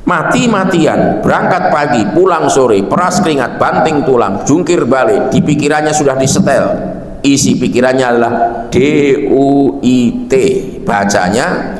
Mati-matian, berangkat pagi, pulang sore, peras keringat, banting tulang, jungkir balik, di pikirannya sudah disetel. Isi pikirannya adalah DUIT, bacanya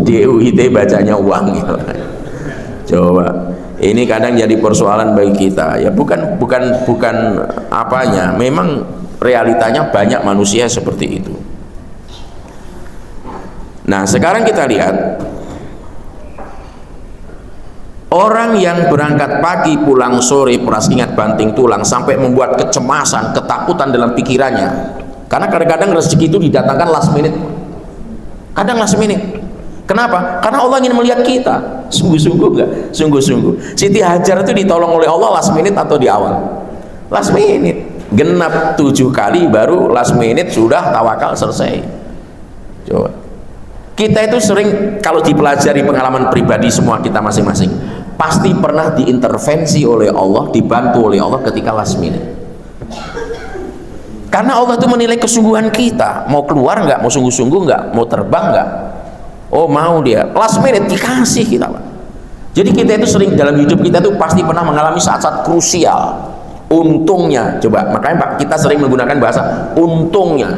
DUIT, bacanya uang gitu. Coba, ini kadang jadi persoalan bagi kita ya, bukan apanya, memang realitanya banyak manusia seperti itu. Nah, sekarang kita lihat orang yang berangkat pagi, pulang sore, peras keringat, banting tulang, sampai membuat kecemasan, ketakutan dalam pikirannya. Karena kadang-kadang rezeki itu didatangkan last minute. Kadang last minute. Kenapa? Karena Allah ingin melihat kita. Sungguh-sungguh enggak? Sungguh-sungguh. Siti Hajar itu ditolong oleh Allah last minute atau di awal? Last minute. Genap 7 kali baru last minute sudah tawakal selesai. Coba. Kita itu sering, kalau dipelajari pengalaman pribadi semua kita masing-masing, pasti pernah diintervensi oleh Allah, dibantu oleh Allah ketika last minute. Karena Allah itu menilai kesungguhan kita, mau keluar nggak, mau sungguh-sungguh nggak, mau terbang nggak. Oh mau dia, last minute dikasih kita, Pak. Jadi kita itu sering dalam hidup kita itu pasti pernah mengalami saat-saat krusial. Untungnya, coba, makanya Pak, kita sering menggunakan bahasa untungnya.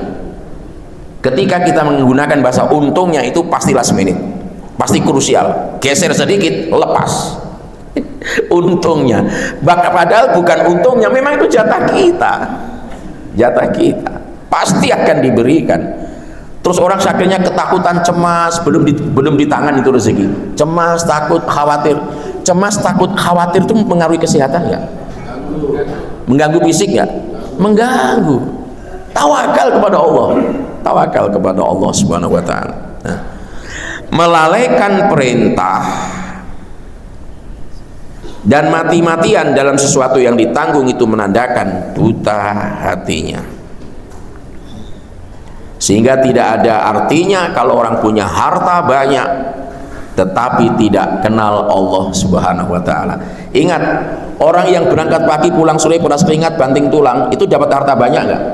Ketika kita menggunakan bahasa untungnya itu pasti last minute, pasti krusial, geser sedikit lepas. Untungnya, padahal bukan untungnya, memang itu jatah kita, pasti akan diberikan. Terus orang sakitnya ketakutan, cemas, belum di tangan itu rezeki, cemas, takut, khawatir. Cemas, takut, khawatir itu mengaruhi kesehatan nggak? Mengganggu fisik nggak? Mengganggu. Tawakal kepada Allah, tawakal kepada Allah Subhanahu wa ta'ala. Nah, melalaikan perintah dan mati-matian dalam sesuatu yang ditanggung itu menandakan buta hatinya. Sehingga tidak ada artinya kalau orang punya harta banyak tetapi tidak kenal Allah Subhanahu wa ta'ala. Ingat, orang yang berangkat pagi, pulang sore, peras keringat, banting tulang, itu dapat harta banyak nggak?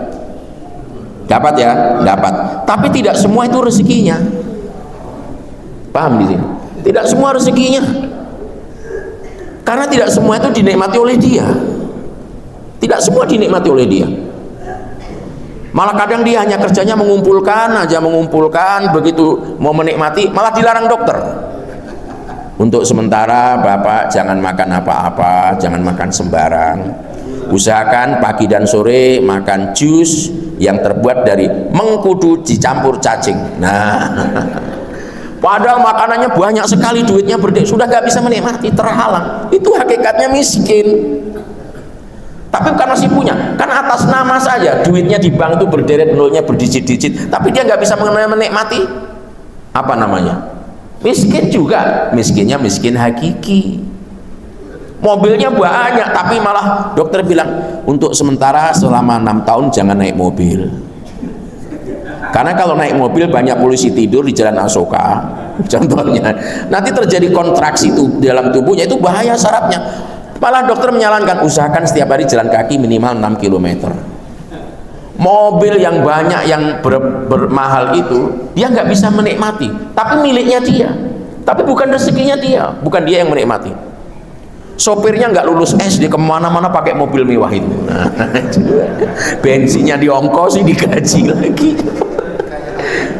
Dapat ya, dapat. Tapi tidak semua itu rezekinya. Paham di sini? Tidak semua rezekinya. Karena tidak semua itu dinikmati oleh dia. Tidak semua dinikmati oleh dia. Malah kadang dia hanya kerjanya mengumpulkan aja, mengumpulkan, begitu mau menikmati malah dilarang dokter. Untuk sementara Bapak jangan makan apa-apa, jangan makan sembarang. Usahakan pagi dan sore makan jus yang terbuat dari mengkudu dicampur cacing. Nah, padahal makanannya banyak sekali, duitnya sudah nggak bisa menikmati, terhalang. Itu hakikatnya miskin. Tapi bukan masih punya, kan atas nama saja, duitnya di bank itu berderet nolnya berdijit-dijit, tapi dia nggak bisa menikmati apa namanya? Miskin juga, miskinnya miskin hakiki. Mobilnya banyak, tapi malah dokter bilang untuk sementara selama 6 tahun jangan naik mobil. Karena kalau naik mobil banyak polisi tidur di Jalan Asoka, contohnya, nanti terjadi kontraksi itu dalam tubuhnya, itu bahaya syaratnya. Malah dokter menyarankan usahakan setiap hari jalan kaki minimal 6 km. Mobil yang banyak yang bermahal itu dia nggak bisa menikmati, tapi miliknya dia, tapi bukan rezekinya dia, bukan dia yang menikmati. Sopirnya nggak lulus SD, kemana-mana pakai mobil mewah itu. Nah, bensinnya diongkosi, digaji lagi.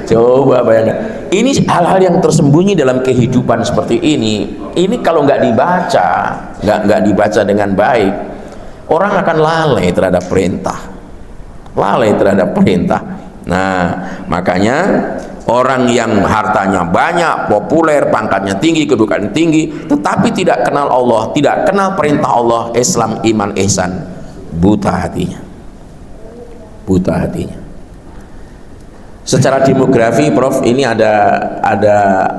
Coba bayangkan, ini hal-hal yang tersembunyi dalam kehidupan seperti ini. Ini kalau nggak dibaca, nggak dibaca dengan baik, orang akan lalai terhadap perintah, lalai terhadap perintah. Nah, makanya orang yang hartanya banyak, populer, pangkatnya tinggi, kedudukan tinggi, tetapi tidak kenal Allah, tidak kenal perintah Allah, Islam, iman, ihsan, buta hatinya, buta hatinya. Secara demografi, Prof, ini ada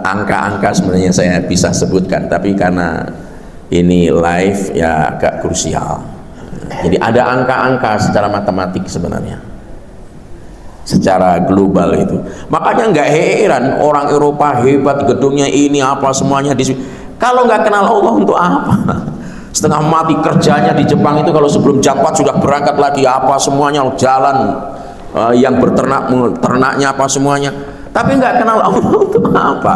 angka-angka sebenarnya saya bisa sebutkan, tapi karena ini live ya agak krusial. Jadi ada angka-angka secara matematik sebenarnya, secara global itu. Makanya nggak heran orang Eropa hebat, gedungnya ini apa semuanya di. Kalau nggak kenal Allah untuk apa? Setengah mati kerjanya di Jepang itu, kalau sebelum jam 4 sudah berangkat lagi, apa semuanya jalan, yang ternaknya apa semuanya. Tapi nggak kenal Allah untuk apa?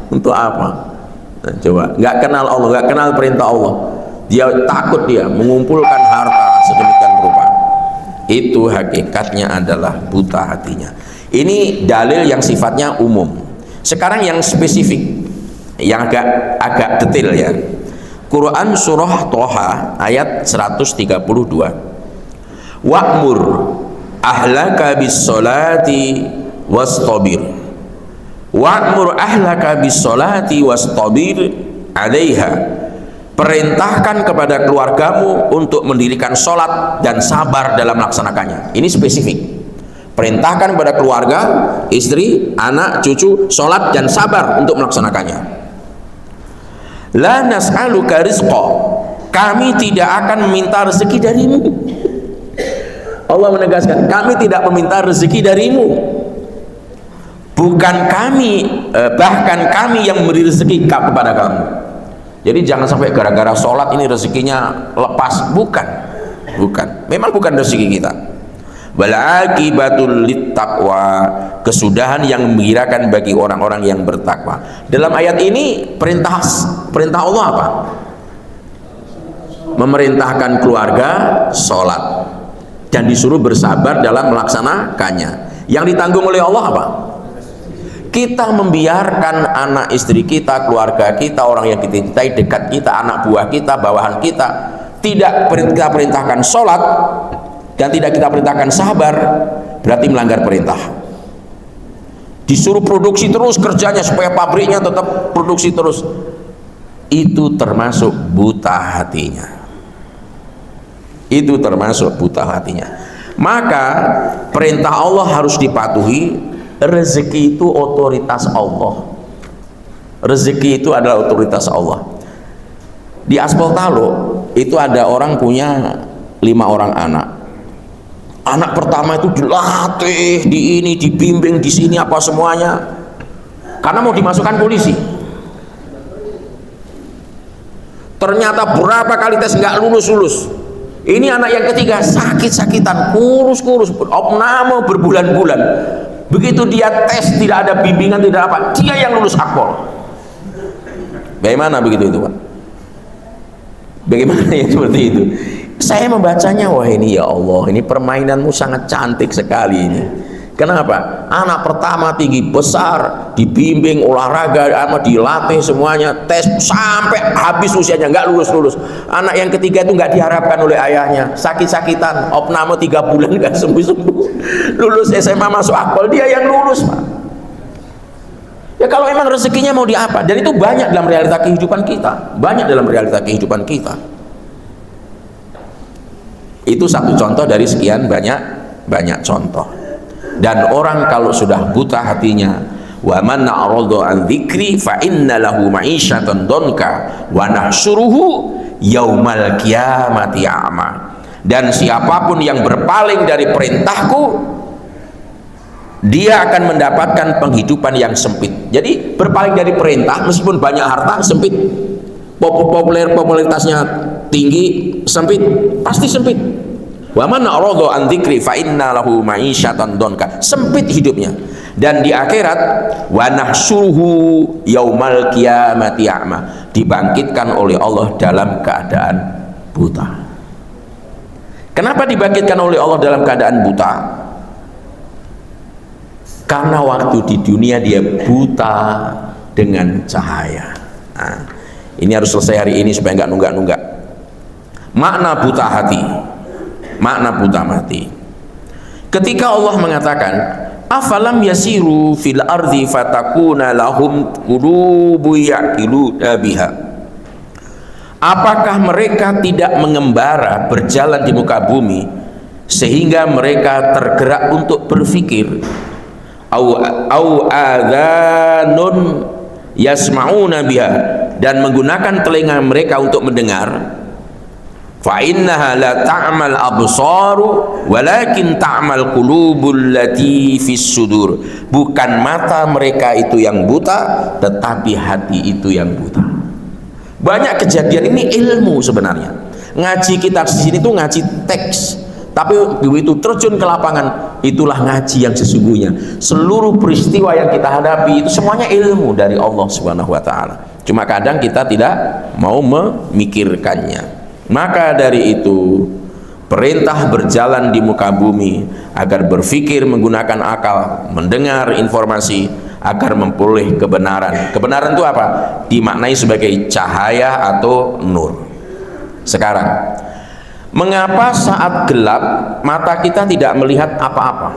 Untuk apa? Nah, coba, nggak kenal Allah, nggak kenal perintah Allah, dia takut dia mengumpulkan harta sedemikian rupa. Itu hakikatnya adalah buta hatinya. Ini dalil yang sifatnya umum. Sekarang yang spesifik, yang agak detail ya. Quran surah Toha ayat 132. Wa'mur ahlaka bis sholati wastabir. Wa'mur ahlaka bis sholati wastabir 'alaiha. Perintahkan kepada keluargamu untuk mendirikan sholat dan sabar dalam melaksanakannya. Ini spesifik. Perintahkan kepada keluarga, istri, anak, cucu, sholat dan sabar untuk melaksanakannya. La nas'aluka rizqa. Kami tidak akan meminta rezeki darimu. Allah menegaskan, kami tidak meminta rezeki darimu. Bukan kami, bahkan kami yang memberi rezeki kepada kamu. Jadi jangan sampai gara-gara sholat ini rezekinya lepas. Bukan, memang bukan rezeki kita. Wal aqibatul littaqwa, kesudahan yang menggembirakan bagi orang-orang yang bertakwa. Dalam ayat ini perintah Allah apa? Memerintahkan keluarga sholat dan disuruh bersabar dalam melaksanakannya. Yang ditanggung oleh Allah apa? Kita membiarkan anak istri kita, keluarga kita, orang yang kita cintai, dekat kita, anak buah kita, bawahan kita, tidak kita perintahkan sholat dan tidak kita perintahkan sabar, berarti melanggar perintah. Disuruh produksi terus kerjanya supaya pabriknya tetap produksi terus, itu termasuk buta hatinya. Itu termasuk buta hatinya. Maka perintah Allah harus dipatuhi. Rezeki itu otoritas Allah. Rezeki itu adalah otoritas Allah. Di Aspol Talo itu ada orang punya 5 orang anak. Anak pertama itu dilatih, di ini, dibimbing, di sini apa semuanya, karena mau dimasukkan polisi. Ternyata berapa kali tes nggak lulus. Ini anak yang ketiga sakit-sakitan, kurus, opname berbulan-bulan. Begitu dia tes, tidak ada bimbingan, tidak apa, dia yang lulus akpol. Bagaimana begitu itu Pak? Bagaimana yang seperti itu? Saya membacanya, wah ini ya Allah, ini permainanmu sangat cantik sekali ini. Kenapa? Anak pertama tinggi besar, dibimbing olahraga, dilatih semuanya, tes sampai habis usianya, nggak lulus. Anak yang ketiga itu nggak diharapkan oleh ayahnya, sakit-sakitan, opname 3 bulan nggak sembuh-sembuh, lulus SMA masuk akpol, dia yang lulus Pak. Ya kalau emang rezekinya mau diapa, dan itu banyak dalam realita kehidupan kita, Itu satu contoh dari sekian banyak contoh. Dan orang kalau sudah buta hatinya, wa man a'rada an dzikri fa inna lahu ma'isyatan donka wa nahsyuruhu yaumal qiyamati a'ma. Dan siapapun yang berpaling dari perintahku, dia akan mendapatkan penghidupan yang sempit. Jadi berpaling dari perintah, meskipun banyak harta, sempit. Popularitasnya tinggi, sempit, pasti sempit. Wa man a'rada an dzikri fa inna lahu ma'isyatan donka, sempit hidupnya. Dan di akhirat, wa nahsyuruhu yaumal qiyamati a'ma, dibangkitkan oleh Allah dalam keadaan buta. Kenapa dibangkitkan oleh Allah dalam keadaan buta? Karena waktu di dunia dia buta dengan cahaya. Nah, ini harus selesai hari ini supaya nggak nunggak-nunggak. Makna buta hati, makna buta mati. Ketika Allah mengatakan, afalam yasiru fil ardi fatakuna lahum qulubu ya'qiluna biha. Apakah mereka tidak mengembara berjalan di muka bumi sehingga mereka tergerak untuk berfikir? Au adhanun yasma'una biha, dan menggunakan telinga mereka untuk mendengar. Fa innaha la ta'mal absaru walakin ta'mal qulubul lati fis sudur. Bukan mata mereka itu yang buta, tetapi hati itu yang buta. Banyak kejadian ini ilmu sebenarnya. Ngaji kita di sini tuh ngaji teks, Tapi begitu terjun ke lapangan, itulah ngaji yang sesungguhnya. Seluruh peristiwa yang kita hadapi itu semuanya ilmu dari Allah Subhanahu wa taala. Cuma kadang kita tidak mau memikirkannya. Maka dari itu, perintah berjalan di muka bumi agar berpikir menggunakan akal, mendengar informasi agar memperoleh kebenaran. Kebenaran itu apa? Dimaknai sebagai cahaya atau nur. Sekarang, mengapa saat gelap mata kita tidak melihat apa-apa?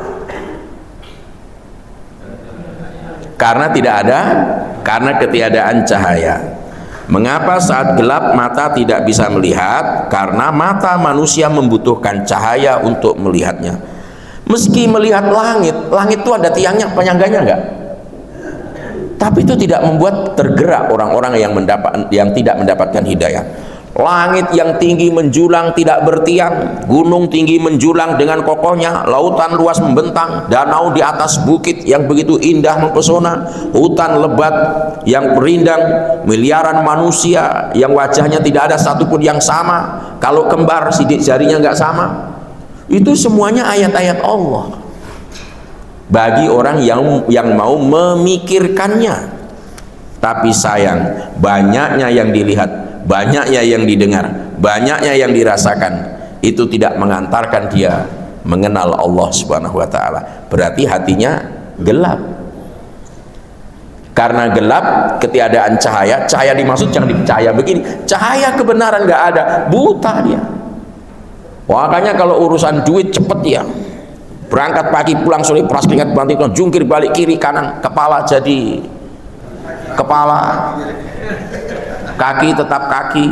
Karena ketiadaan cahaya. Mengapa saat gelap mata tidak bisa melihat? Karena mata manusia membutuhkan cahaya untuk melihatnya. Meski melihat langit, langit itu ada tiangnya, penyangganya enggak? Tapi itu tidak membuat tergerak orang-orang yang tidak mendapatkan hidayah. Langit yang tinggi menjulang tidak bertiang, gunung tinggi menjulang dengan kokohnya, lautan luas membentang, danau di atas bukit yang begitu indah mempesona, hutan lebat yang berindang, miliaran manusia yang wajahnya tidak ada satupun yang sama, kalau kembar sidik jarinya nggak sama. Itu semuanya ayat-ayat Allah bagi orang yang mau memikirkannya. Tapi sayang, banyaknya yang dilihat, banyaknya yang didengar, banyaknya yang dirasakan, itu tidak mengantarkan dia mengenal Allah Subhanahu wa taala. Berarti hatinya gelap. Karena gelap, ketiadaan cahaya. Cahaya dimaksud jangan cahaya begini, cahaya kebenaran nggak ada, buta dia. Makanya kalau urusan duit cepet ya, berangkat pagi pulang sore, peras keringat banting, jungkir balik kiri kanan, kepala jadi kepala, kaki tetap kaki.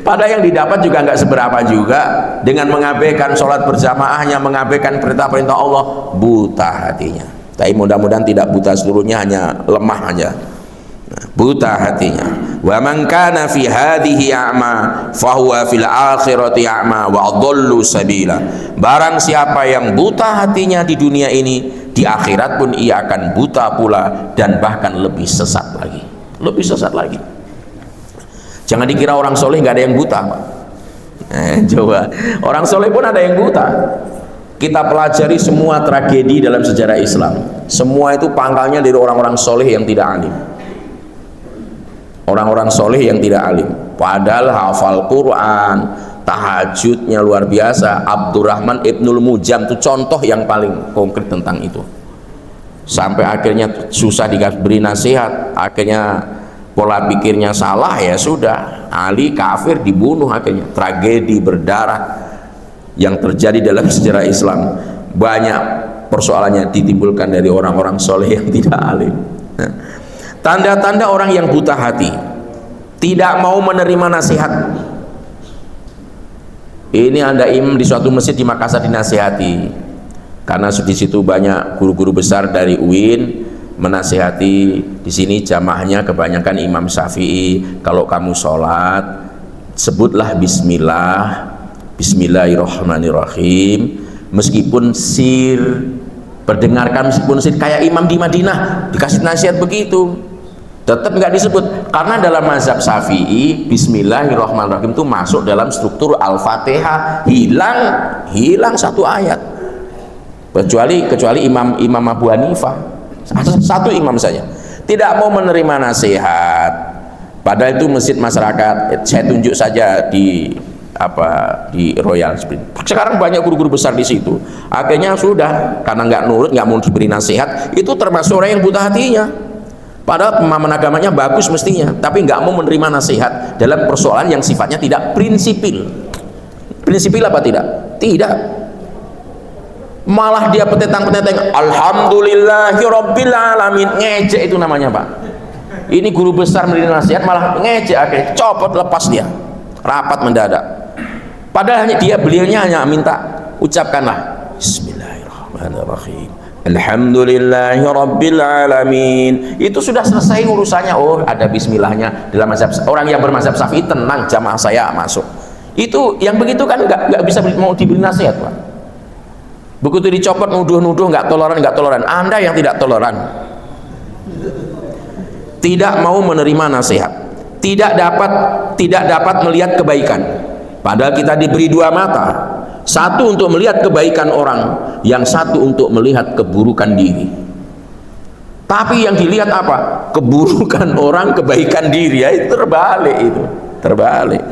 Padahal yang didapat juga nggak seberapa juga, dengan mengabaikan sholat berjamaahnya, mengabaikan perintah-perintah Allah, buta hatinya. Tapi mudah-mudahan tidak buta seluruhnya, hanya lemah aja. Buta hatinya. Wa man kana fi hadhihi a'ma fahuwa fil akhirati a'ma wa adallu sabila. Barang siapa yang buta hatinya di dunia ini, di akhirat pun ia akan buta pula dan bahkan lebih sesat lagi. Lebih sesat lagi. Jangan dikira orang soleh nggak ada yang buta, Pak. Coba, orang soleh pun ada yang buta. Kita pelajari semua tragedi dalam sejarah Islam. Semua itu pangkalnya dari orang-orang soleh yang tidak alim. Orang-orang soleh yang tidak alim, padahal hafal Quran, tahajudnya luar biasa. Abdurrahman Ibnul Mujam itu contoh yang paling konkret tentang itu. Sampai akhirnya susah diberi nasihat, akhirnya pola pikirnya salah, ya sudah, Ali kafir, dibunuh. Akhirnya tragedi berdarah yang terjadi dalam sejarah Islam. Banyak persoalannya ditimbulkan dari orang-orang soleh yang tidak alim. Tanda-tanda orang yang buta hati, tidak mau menerima nasihat. Ini ada imam di suatu masjid di Makassar dinasihati, karena di situ banyak guru-guru besar dari UIN menasihati. Di sini jamaahnya kebanyakan Imam Syafi'i, kalau kamu sholat sebutlah Bismillah, Bismillahirrahmanirrahim, meskipun sir, perdengarkan meskipun sir. Kayak imam di Madinah dikasih nasihat begitu, tetap nggak disebut, karena dalam mazhab Syafi'i Bismillahirrahmanirrahim itu masuk dalam struktur Al-Fatihah. Hilang satu ayat, kecuali Imam Abu Hanifah, satu imam saja tidak mau menerima nasihat. Padahal itu masjid masyarakat. Saya tunjuk saja di Royal Spring. Sekarang banyak guru-guru besar di situ. Akhirnya sudah, karena nggak nurut, nggak mau diberi nasihat, itu termasuk orang yang buta hatinya. Padahal pemahaman agamanya bagus mestinya, tapi nggak mau menerima nasihat dalam persoalan yang sifatnya tidak prinsipil. Prinsipil apa tidak? Tidak. Malah dia petentang-petentang, alhamdulillahirabbil alamin, ngejek itu namanya, Pak. Ini guru besar memberi nasihat malah ngejek, akhirnya copot, lepas dia, rapat mendadak. Padahal beliaunya hanya minta ucapkanlah Bismillahirrahmanirrahim, alhamdulillahirabbil alamin. Itu sudah selesai urusannya. Oh, ada bismillahnya dalam mazhab. Orang yang bermazhab Syafi'i tenang, jamaah saya masuk. Itu yang begitu kan nggak bisa mau diberi nasihat, Pak. Begitu dicopot, nuduh-nuduh, nggak toleran. Anda yang tidak toleran, tidak mau menerima nasihat, tidak dapat melihat kebaikan. Padahal kita diberi dua mata, satu untuk melihat kebaikan orang, yang satu untuk melihat keburukan diri. Tapi yang dilihat apa? Keburukan orang, kebaikan diri. Ya, itu terbalik, itu terbalik.